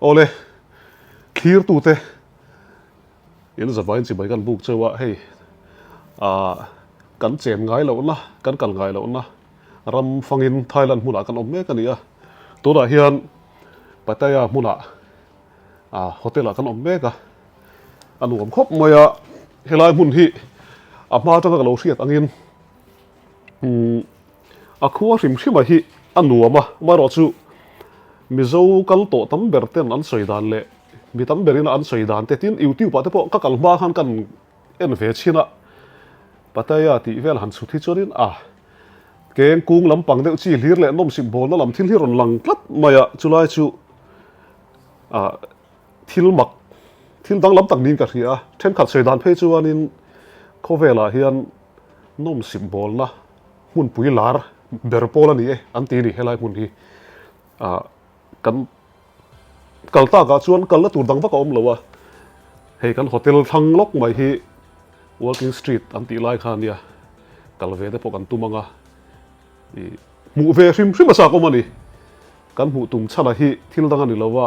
ole clear tu te in za vain chi bai kan buk chewa hei kan chen ngai lo na kan kal ngai lo na ram fangin Thailand hmuna kan om me kan ia tura hian pataya hmuna hotel kan om me ka anu om khop moya helai mun hi ama ta ka lo riat angin akhuwa rim hrima hi anu ama maro chu mizo kal to tam berten an soidan le mi tam berina an soidan te tin youtube pa te po ka kalma khan kan en ve china pataya ti vel han suthi chorin keng kung lampang deuh chi hlir le nom sim bol na lam thil hi ron lang tlat maya chulai chu thil mak thil dang lam tak nin ka ria then khat soidan phei chuanin khovela hian nom sim bol na hun pui lar ber pol ani an ti ni helai mun hi kan kalta ka chuan kal la tur dang va ka om lowa hei kan hotel thang lok mai hi walking street an ti lai khan ya kalve te po kan tumanga mu ve hrim hrim sa ko mani kan mu tum chana hi thil dang ani lowa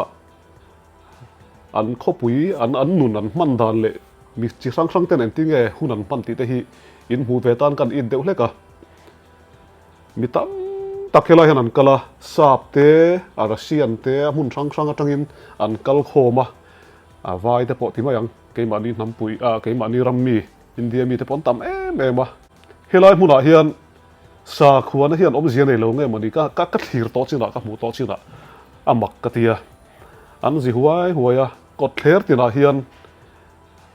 an khopui an nun an man dan le mi chi sang sang ten en tinge hunan pan ti te hi in mu ve tan kan in deuh hleka mi tam takhela hian an kala sap te arasian te mun sang sang atangin an kal khoma vai te po ti mayang keimani nampui keimani rammi india mi te pon tam em helai hmuna hian sa khuana hian om zian nei lo nge mani ka thlir to china ka mu to china amak ka tia an zi huaya kot thler tina hian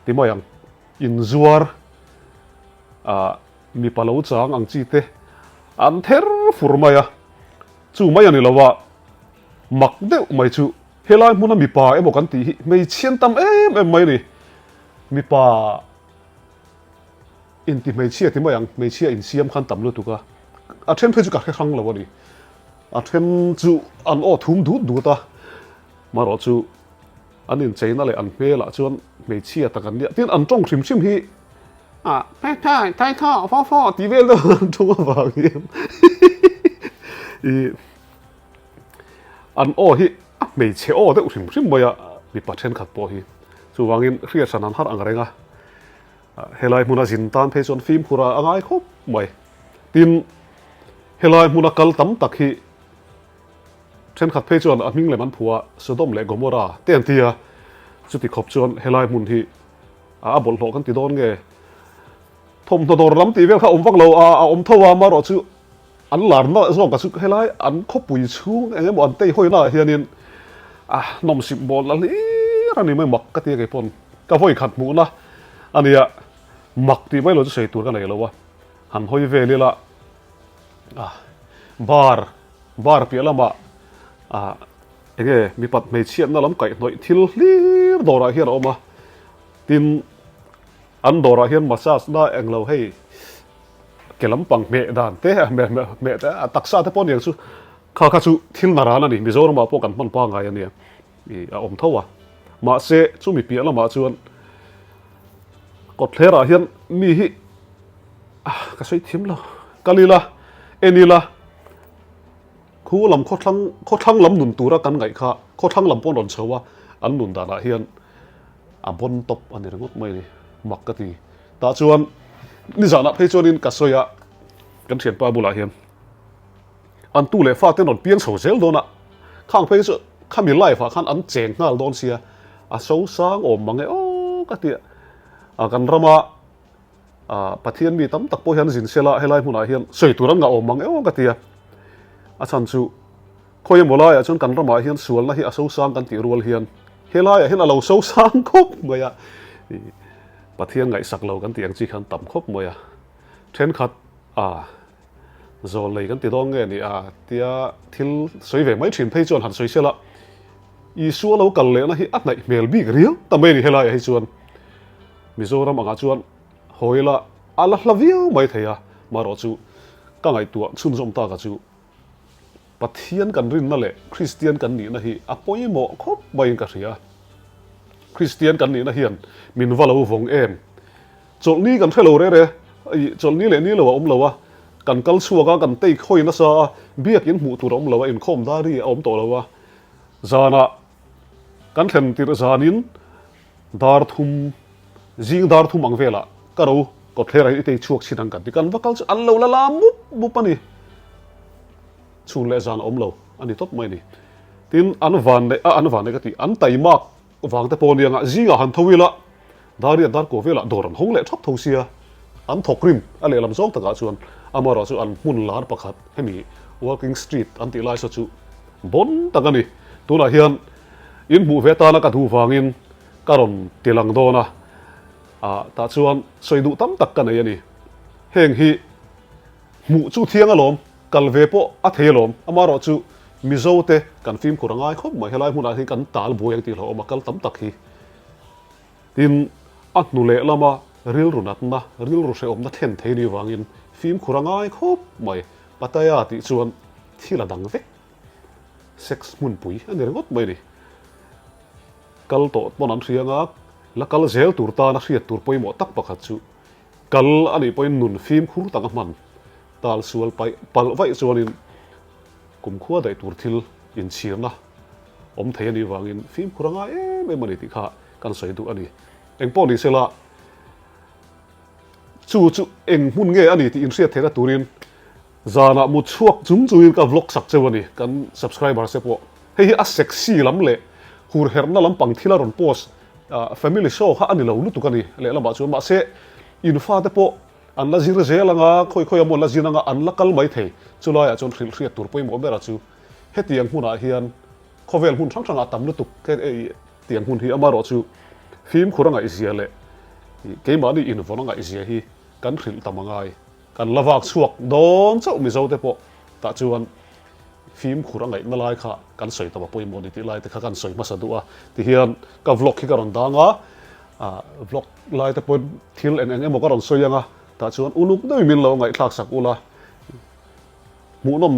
ti mayang in zuar mi palo chang ang chi te an ther furmaya chu mai ani lawa mak deuh mai chu helai hmuna mi pa emo kan ti hi mei chian tam em mai ni mi pa in ti mei chia ti mayang mei chia in siam khan tam lu tu ka a then phe chu ka khang lawa ni a then chu an o thum du ta maro chu an in chaina le an hmela chuan mei chia takan nia tin an tong thrim hi thai tho ti vel do thung wa hiam an o hi mei che o de thrim moya mi pa then khat po hi chu wangin ria sanan har angrenga helai hmuna zin tan phei chon film khura angai khop mai tin helai hmuna kal tam tak hi then khat phei chon aming le man phua Sodom le Gomora ten tia chuti khop chon helai hmun hi bol hlo kan ti don nge thom to dor lam ti vel kha om vak lo om thowa ma ro chu an lar na zong ka chu helai an khopui chu engem an tei hoina hianin nom sim bol la li rani mai mak ka ti ke pon ka voi khat mu na ania mak ti mai lo chu sei tur ka nei lo wa han hoi ve li la bar pi lama ege mi pat mei chiat na lam kai noi thil hlir dora hian oma tin an dora hian massage na englo hei kelam pang me dan te me te taksa te pon yang chu kha chu thil na ran ani mizoram ma po kan man pa ngai ani om thowa ma se chu mi pi lama chuan kot thlera hian mi hi ka sei thim lo kalila enila khu lam kho thlang lam nun tura kan ngai kha kho thlang lam pon ron chawa an nun dana hian bon top ani rangot mai ni makati ta chuan ni zana phei chonin ka soya kan thian pa bula hian an tu le fa te non piang so zel dona khang phei chu khami lai fa khan an cheng ngal don sia so sang om mangai ka tia kan rama pathian mi tam tak po hian zin sela helai hmuna hian soi turan nga om mangai ka tia chan chu khoi mola ya chon kan rama hian sual na hi so sang kan ti rual hian helai hian alo so sang khop maya pathian ngai sak lo kan tiang chi khan tam khop moya then khat zol lei kan ti dong nge ni tia thil soi ve mai thin phei chon han soi sela I su lo kal le na hi at nai mel bi rial tamai ni helai hi chuan mizoram anga chuan hoila ala hlavio mai theya maro chu ka ngai tu chun zom ta ka chu pathian kan rin na le Christian kan ni na hi apoi mo khop mai ka ria Christian kan ni na hian min valo vong em chol ni kan thelo re chol ni le ni lo om lo wa kan kal suwa kan tei khoi na sa biak in mu tur om lo in khom da ri om to lo wa zana kan thlen tir zanin dar thum jing dar thum ang vela karo ko thlerai ite chuak chinang kan ti kan vakal chu an lo la la mu pani chung le zan om lo ani top mai ni tin an van ne ka ti an tai mak wang te pon yang jinga han thowila dari dar ko vela doran hong le thop thosia an thokrim ale lam zong taka chuan amaro chu an mun lar pakhat hemi walking street an ti lai so chu bon takani tuna hian in mu ve ta na ka thu wangin karon tilang dona ta chuan soidu tam tak kan ai ani heng hi mu chu thiang alom kalve po a thelom amaro chu mizote kan film kurangai khop mai helai huna hi kan tal boyang ti lo makal tam tak hi tin nu le lama ril runat na ril ru se om na then thei ni wangin film kurangai khop mai pataya ti chuan thila dang ve sex mun pui ani rengot mai ni kal to ponan rianga la kal zel turta na riat tur poimo tak pakhat chu kal ani poin nun film khur tang man tal sual pai pal vai chuanin kum khua dai tur thil in chirna om thei ani wangin film khuranga em mani ti kha kan soi du ani engpo ni sela chu eng mun nge ani ti in riat thera turin zana mu chuak chung chuin ka vlog sak chewani kan subscriber se po hei a sexy lam le hur herna lam pang thila ron post family show ha ani lo lu tu kani le lama chu ma se in fa te po an la zir zelanga khoi amon la zinanga an la kal mai thei chulaya chon thil riat tur poi mo bera chu hetiang huna hian khovel hun thang atam lu tu ke tiang hun hi amaro chu film khuranga izia le ke mani in vonanga izia hi kan thil tamangai kan lavak chuak don chau mi zo te po ta chuan film khuranga na lai kha kan soi tama poi mo ni ti lai te kha kan soi ma sa du a ti hian ka vlog hi karon danga vlog lai te pon thil en emo karon soyanga ta chuan unuk doi min lo ngai thlak sak ula mu nom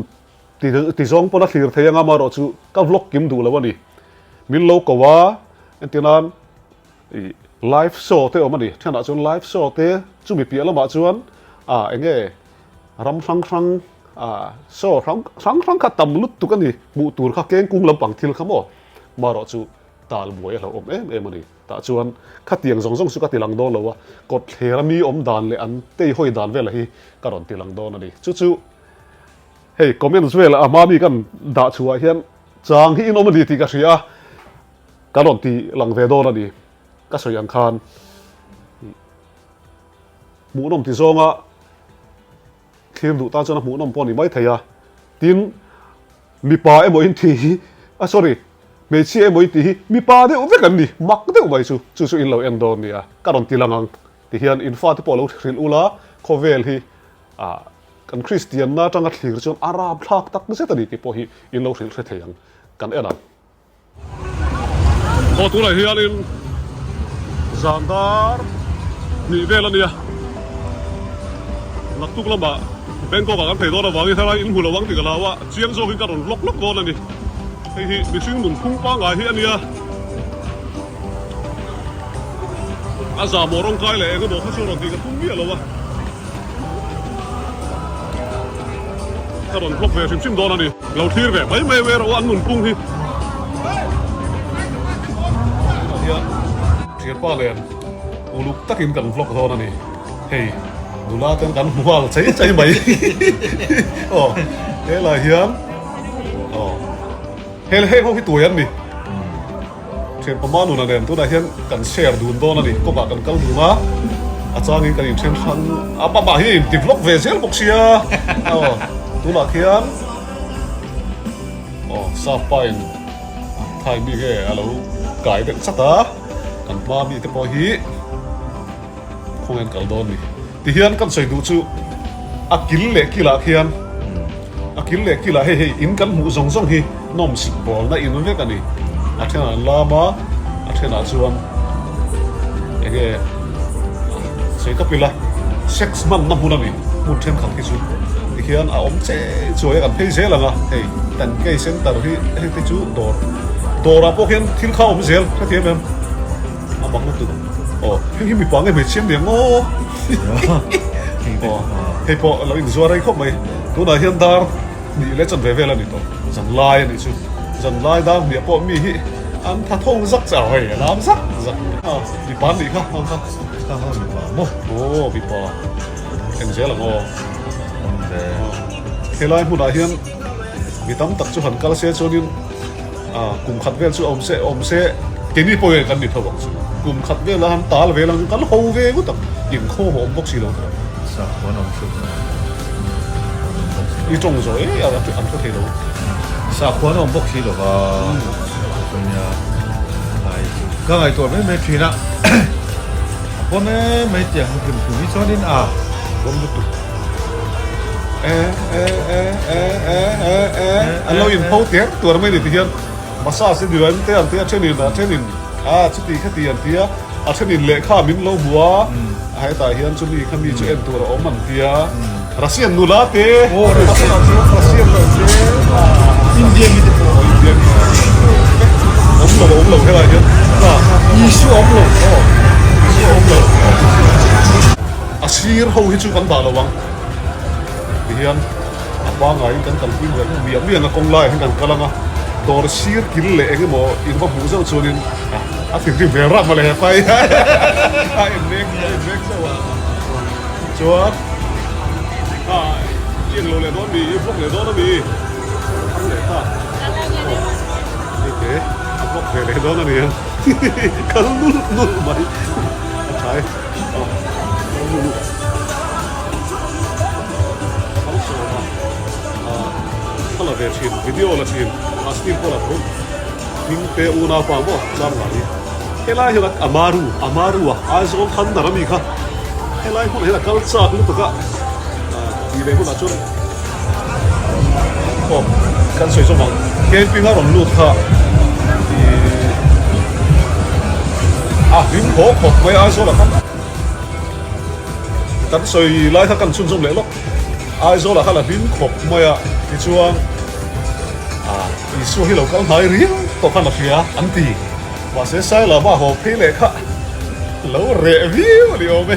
ti zong pona thlir theyanga maro chu ka vlog kim du lawani min lo kawa entinan live show te omani thana chuan live show te chumi pi lama chuan enge ram sang show sang kha tam lut tu kani mu tur kha keng kung lampang thil khamo maro chu tal buai lo om em ani ta chuan khatiang zong su ka tilang do lo wa kot therami om dan le an te hoi dan vel hi karon tilang do ani chu hey comments vel amami kan da chuwa hian chang hi inom ni ti ka ria karon ti lang ve do ani ka soyang khan mu nom ti zonga thim du ta chona mu nom poni mai theya tin mi pa emo in thi sorry me chi emo ti mi pa de ove kan ni mak de bai chu in lo en don nia karon tilangang ti hian in fa ti polo thil ula khovel hi kan christian na tanga thlir chon arab thak tak se tani ti po hi in lo thil se theyang kan ena ko tu lai hian in zandar ni velania naktuk lama bengkok kan thei do na wangi thalai in hula wang ti ka lawa chiang zo hi karon lok don ani hei hi mixing nun khung pa nga hi ania aza morong kai le ego do khaso ron ti ka tung mi alawa karon vlog ve sim don ani lo thir ve mai ve ro an nun pung hi thian pa len uluk takin kan vlog don ani hei dula kan mual chai mai thế là hiếm hel ho hi tuyan ni chen pamanu na den tu da hian kan share dun don ani ko ba kan kal dunga achang in kan in chen khan apa ba hi develop ve zel boxia tu la khian sa pain thai mi ge alo kai den sata kan ma mi te po hi khong en kal don ni ti hian kan soi du chu akil le kila khian akil le kila hei in kan mu zong hi nom sik bol na in ve kani athena lama athena chuan ege sei ka pila sex man na hunani mu then khak ki chu ti hian a om che choi kan phei zel anga hei tan ke center hi hei te chu dor a po hian thil kha om zel ka thiam em a bang mu tu hi mi pang e me chem deng hei po lo in zuarai khop mai tu na hian dar ni le chan ve vela ni to zan lai ani chu zan lai dang mi po mi hi อันถ้าท่องสักเจ้าให้น้ำสักมีปานอีกครับครับ ข้าวมีปลาโม่ โอ้มีปอเอ็นเสียหลังโอ้ แต่ เฮลัยผู้ใดเฮียนมีตั้มตักจุหันกาลเสียชนินกลุ่มขัดเวลชูอมเสเกนี่ป่วยกันนิดเท่าไหร่กลุ่มขัดเวลแล้วหันตาลเวลังกันโฮเวกุตักยิงโคหอมบกสีเหลา สักวันอมสุด อีจงโซ่อะไรจุดอันก็เทโล สักวันอมบกชีหรอวะตรงนี้ไอ้ก็ไอ้ตัวไม่ทีนะเพราะไม่เจียงถึงถึงที่ชอบดินผมดูตุอันเราอินโพเตียตัวไม่ได้ที่เฮียนมาซาสิเดือนเตียเช่นนี้ชุดตีแค่ตีอันเตียเช่นนี้เละข้ามินโลบัวให้ตาเฮียนชุดนี้ขมีเช่นตัวเรามันเตียรัสเซียนนูลาเตโอ้รัสเซียนเลยเตอินเดียมีแต่อินเดียอมโลแค่ไรเฮียนยี่สิบอมโลอาชีพเขาให้ชุกันตาระวังเฮียนว่าไงกันกันกินกันเบียงกับกงไล่ให้กันกันละมั้งตัวชีพกินเละไงหมออินว่าผู้เจ้าชวนอินถึงที่เวรักมาเลยไปไอ้เน็กเจ้าว่าชัวร์ยิงโรเลโดนมีพวกเลโดนมีทำเลยค่ะนี่เก๋พวกเลโดนนี่กันนุ่นไหมใช่ถ้าเราเรียนชินวิดีโอเราชินอาสติพอเราพูดมิงเตอูนาฟาร์มจำไงเฮลัยเฮลักอามารูอาจจะขันดารามีค่ะเฮลัยพวกเฮลักกัลซ่าคือตัวก็ดีเลยพวกนั้นชนโอ้กันสวยสมองเกมปิ้งอารมณ์ลุดค่ะวิ่งโขกไม่อาจจะหรอกครับกันสวยไล่ถ้ากันชุ่มๆเลยหรอกอาจจะหรอกค่ะวิ่งโขกไม่ที่ช่วงอีส่วนที่เราก็หายเรียงตกขันละเฟียอันตีว่าเสียใจละว่าหอบพี่เลยค่ะแล้วเรวิวเดียวไหม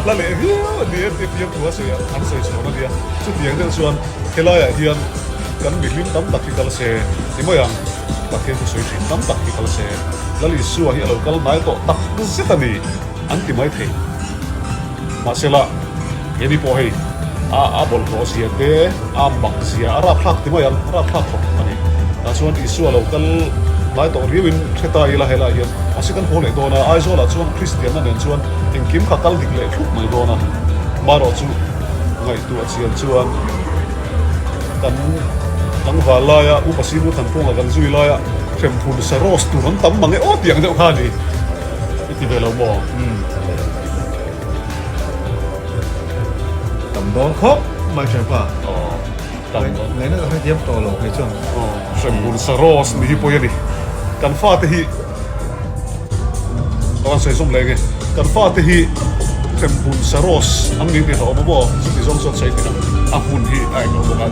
แล้วเรวิวเดียวที่พี่ตัวเสียอันเสียชนเดียวชุดเดียงเดินชวนเฮลัยเฮียนกันบิดลิ้นตั้มตักที่กาลเซ่ที่ไม่ยังตักเฮียนสวยจริงตั้มตักที่กาลเซ่แล้วอีส่วนที่เราก็หายตัวตักก็เสียตันนี้อันที่ไม่ถึงมาเสียละยันนี่พอให้บอลโคเสียเดบักเสียรับพลักที่ไม่ยังรับพลักของอันนี้แต่ส่วนอีส่วนเราก็หลายตัวรีวินเทตายละเฮลัยเฮียนอาศัยกันโผล่ตัวนะไอ้ส่วนละส่วนคริสเตียนนั่นเองส่วนอิงคิมขัดตัลดิกเล่ทุกไม่ตัวนะมารอจู่ไงตัวเสียส่วนกันตั้งวาลายอุปสิมุทันพงกันจุยลายเทมพูนสโรสตัวนั้นตั้มมังเอโอ้เตียงเจ้าข้านี่ที่เบลล์บอกตำโดนครบไม่ใช่ป่ะตั้มไงนั่นก็ให้เทียบตัวเราให้ช่วงเทมพูนสโรสนี่ป่วยนี่กันฟาดที่ตอนใส่ส้มเลยไงกันฟาดที่เทมพูนสโรสอันนี้ที่เขาบอกสุดที่สองสุดใส่ที่นั่นหุ่นที่ไอ้เราบอกกัน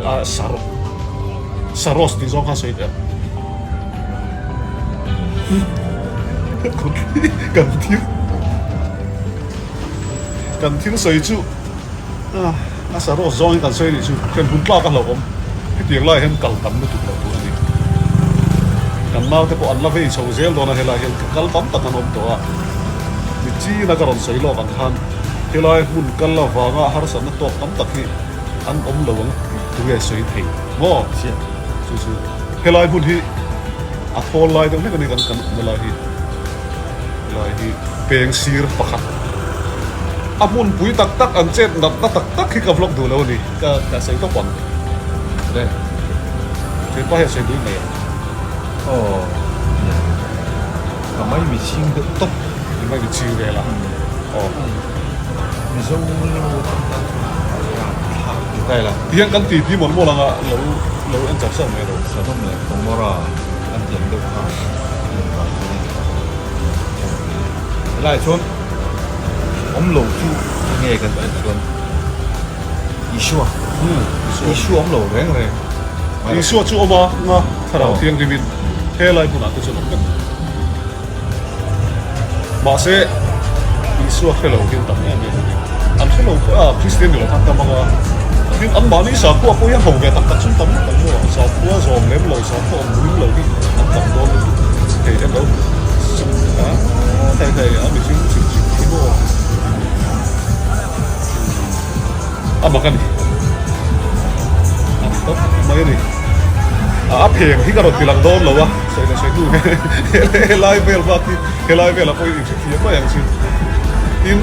สโรสที่สองเขาใส่ที่กันทิ้งใส่จู่สโรสจอยกันใส่นี่จู่กันหุ่นปลากันเราผมที่เตียงไล่เห็นกัลตั้มไม่ถูกเราตัวนี้กันมาแต่พออันละเว้ยชาวเซลโดนเฮลัยเห็นกัลตั้มตักันอมตัวนี่จีนักการใส่โลกันทันเฮลัยหุ่นกัลละวางหาสันตัวตั้มตักที่อันอมหลวงตัวใส่ทิ้งมั่วเสียจู่เฮลัยหุ่นที่อัดโฟลไลน์ตรงนี้กันเวลาที่เพียงซีร์ปะขัดอามุนปุยตักอันเจ็ดนัดตักที่กับล็อกดูแล้วนี่ก็ใส่ต้องปั่นได้เจ็ดป้าเห็นใส่ด้วยไหมโอ้ทำไมมีชิงเด็กตุ๊บไม่มีชิงเลยล่ะอ๋อมีช่วงได้ละยังกันตีที่หมดหมดแล้วเราอันจับเส้นไหมเราจะต้องเลยตรงว่าอันเดียงเด็กข้าวไล่ชนผมหลงจู่เงี้ยกันไปชนอีชัวอมหลงแรงเลยอีชัวจู่ออกมาถ้าเราเที่ยงที่บินเฮลัยปุ่นอาจจะชนกันมาเสียอีชัวเฮลัยกินตั้งเนี่ยอันเฮลัยคริสเตียนอยู่แล้วทั้งมังกินอันบ้านนี้สักพวกยังหงแกตักชุ่มตั้งว่าสักพวกจอมเล็บเลยสักพวกมุ้งเลยที่อันตั้งโดน đâu thầy thầy ở mình xin mua mà cái này tốt mấy này phènที่กระโดดตีลังโดนเหรอวะใส่ในใส่ดูเฮลายเวลบ้าที่เฮลายเวลแล้วก็อีกทีก็อย่างชื่อทีม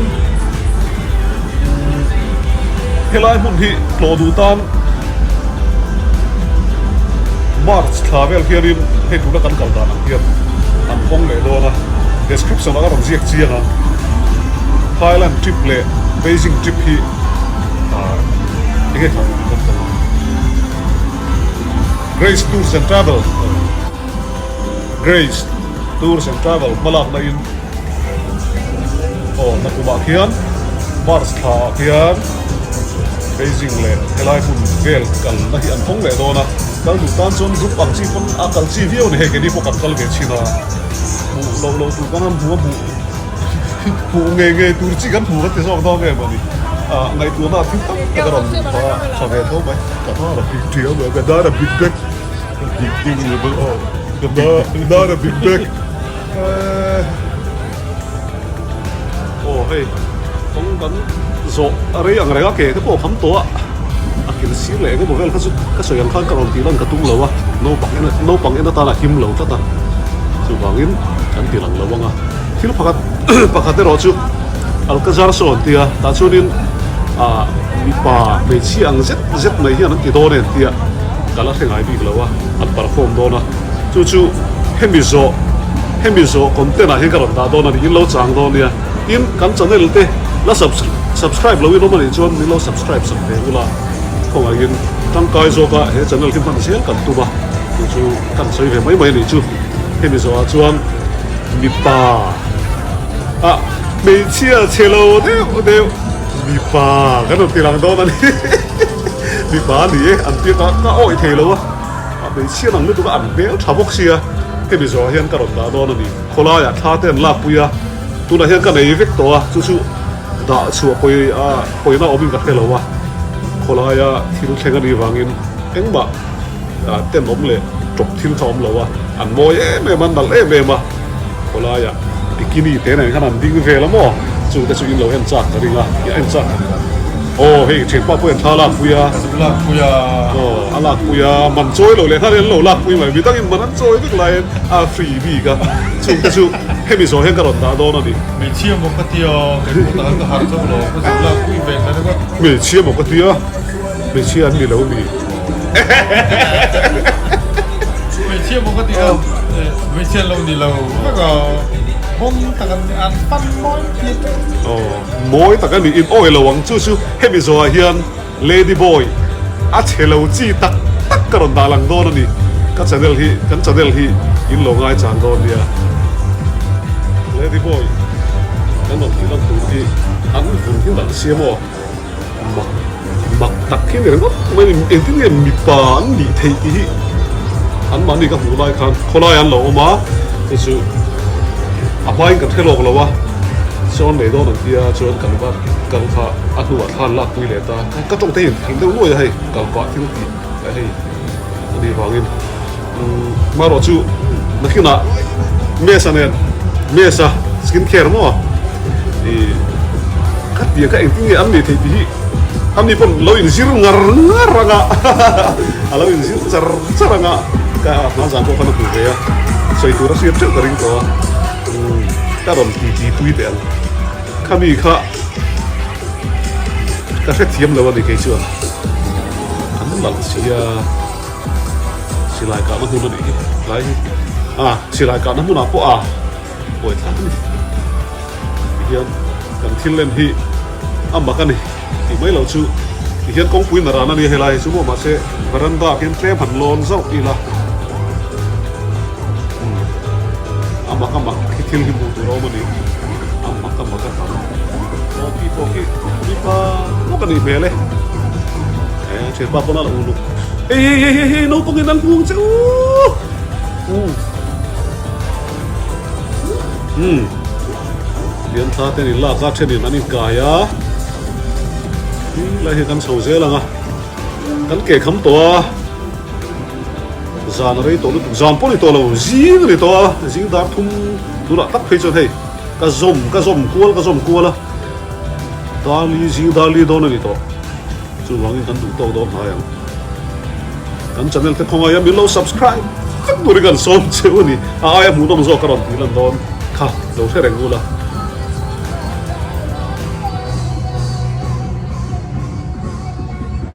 เฮลายมุ่งที่โคลดูตันมาร์ชทาเวลเพียรินให้ดูแลกันกันตานักเพียรอันฟงเลยโดนนะ description แล้วก็ต้องเรียกเจียนะ Thailand trip เลย Beijing trip ที่นี่ครับ Grace Tours and Travel Grace Tours and Travel มาลากในอินนักอุบาเขียนมาร์สทาเขียนเบจิงเลยเฮลายคุณเกลกันนักอันฟงเลยโดนะกันดูตันชนรูปปังจีคนอาการจีเวียวเนี่ยแค่นี้พวกกันกันเวชินะเราดูกันนั้นหัวเงยตูจีกันหัวที่สองท้องเงี้ยมันนี่ในตัวน่าทิ้งตั้งกระดอนพอชาวเวทเขาไหมกระท่าเราพิเทียวเหมือนกันได้แต่บิ๊กเด็กจริงเลยมันกันได้แต่บิ๊กเด็กโอ้เฮ้ยต้องกันโซอะไรอย่างไรก็เก๋ก็พวกคำตัวกินสิ่งเหลวก็บอกว่าเขาสวยอย่างข้างกระดอนตีลังกระตุ้งเราวะโนปังเอ็นตาหนักหิมเราก็ตาสุบางอินกันตีลังเราวะงะที่เราพักเตอร์รอจูอัลกัซาร์โซนที่อ่ะตาชูนินมีป่าไม่เชี่ยงเจ็ดไม่เหี้ยนั่นกี่โดนเนี่ยที่อ่ะกันละแค่ไหนบีกแล้ววะอันปาร์ฟอร์มโดนนะจู่เฮมิโซคอนเทนต์อะไรกันหรอตาโดนนะยินเราจางโดนเนี่ยยินกันจันเนี่ยเตะแล้วsubscribe เราวิโรมันอีกจวนนี่เรา subscribe สักเดือนละคงยินตั้งกายโซกะเฮ้จันเนี่ยขึ้นพันเสียกันตัวจู่กันใช้เห็นไม่นี่จู่เฮมิโซจวนมีป่าไม่เชี่ยเชลโลเดียวมีป่ากันตีลังโดนนั่นนี่มีป่าหนีอันที่ก็อ้อยเทแล้ววะไม่เชี่ยหนังนี่ตัวอันเบลชาวพวกเชียให้ไปสอนเฮียนกระโดดโดนนั่นนี่คนละอยากท่าเต้นลากปุยตัวนั้นเฮียนกันในเวกตัวจู่ด่าชัวปุยน่าอมินกันเทแล้ววะคนละอยากที่รู้เช่นกันดีวางินเอ็งบ่เต้นอมเลยจบทิ้งทอมแล้ววะอันโมยไม่มันดัลเม่มาคนละอยากบิกินี่เต้นไหนขนาดดิ้งเฟลแล้วมั้งจู่แต่จู่อินเราเห็นจักกันดีละเห็นจักโอ้เฮ้ยเช็คป้าเพื่อนท่าลากปุยลากปุยลากปุยมันโจยเลยถ้าเรียนเราลากปุยใหม่มีตั้งอินมันนั้นโจยไม่ไรฟรีบีกันจู่แต่จู่ให้มีโซ่ให้กระโดดตาโดนนั่นดิไม่เชื่อมกติอ่ะเห็นคนต่างก็หันจมูกก็สุดลากปุยเป็นแล้วก็ไม่เชื่อมกติอ่ะไม่เชื่อนี่แล้วนี่ไม่เชื่อมกติอ่ะไม่เชื่อเรานี่เราแล้วก็ผมต่างกันอันปั้นม้อยผิดม้อยต่างกันนี่อินโอ้ยระวังจู่ให้มีโซ่เฮียนเลดี้บอยเชลจีตักกระโดดตาลังโดนนี่กันจะเดลที่อินลงง่ายจางโดนเนี่ยเลดี้บอยกันหมดที่ต้องดูที่อันฝุ่นที่หลังเสียมั้งมักตักที่เนี่ยก็ไม่เอ็นที่เนี่ยมีป่านดีเที่อันมันนี่ก็หูลายคันคนลายอันหล่อมาจู่อาไปกันเทโลกแล้ววะชวนไม่โดนที่ชวนกันว่ากันพาอันหัวท่านลากคุยเลยตาก็ต้องเต้นถึงได้รู้ยังไงกันกว่าที่ที่ไอ้ดีฟังอินมาโรจูนักขึ้นอ่ะเมซ่าเนี่ยเมซ่าสกินแคร์มั้งกัดเดียก็เองที่อันนี้ที่อันนี้พอเราอินซิร์งาร์งะเราอินซิร์จาร์งะก็มาจากพวกคนอื่นเลยอ่ะใส่ตัวรัสเซียเจ้าตัวริงตัวก็โดนตีปุยเดียนข้ามีข้าก็แค่เทียมเลยวันนี้เคยชวนอันนั้นหลังเสียสิลายการนั้นหุ่นนี่ไรสิลายการนั้นหุ่นอ่ะป่วยท่านนี่เฮียนกันทิ้งเล่นที่บักกันนี่ที่ไม่เราชูเฮียนกองปุยนารานั่นนี่เฮลัยชูโมมาเซ่บรันดาเพียงแค่ผันลอนเศร้าอีละบักที่ทิ้งที่บูตุเรามันนี่บักกันทำโอเคนี่ป้าลูกกันนี่เบลเลยเชื่อป้าคนนั้นลูกเฮ้ยน้องปงเงินนั่งพุงจ้าเรียนท่าเต้นนี่ลากเช่นนี้นั่นนี่กายะแล้วเห็นกันโซ่เสียแล้วไงกันเก๋คำตัว zan rei to lu zan poni to lo zing ri to zing dar thum tu la tak phei chon hei ka zom kual la dali zing dali don ri to chu wang kan du to do na yang kan channel te khonga ya mi lo subscribe tak duri kan som cheu ni a ya mu dom zo karon ti lan don kha lo the reng ula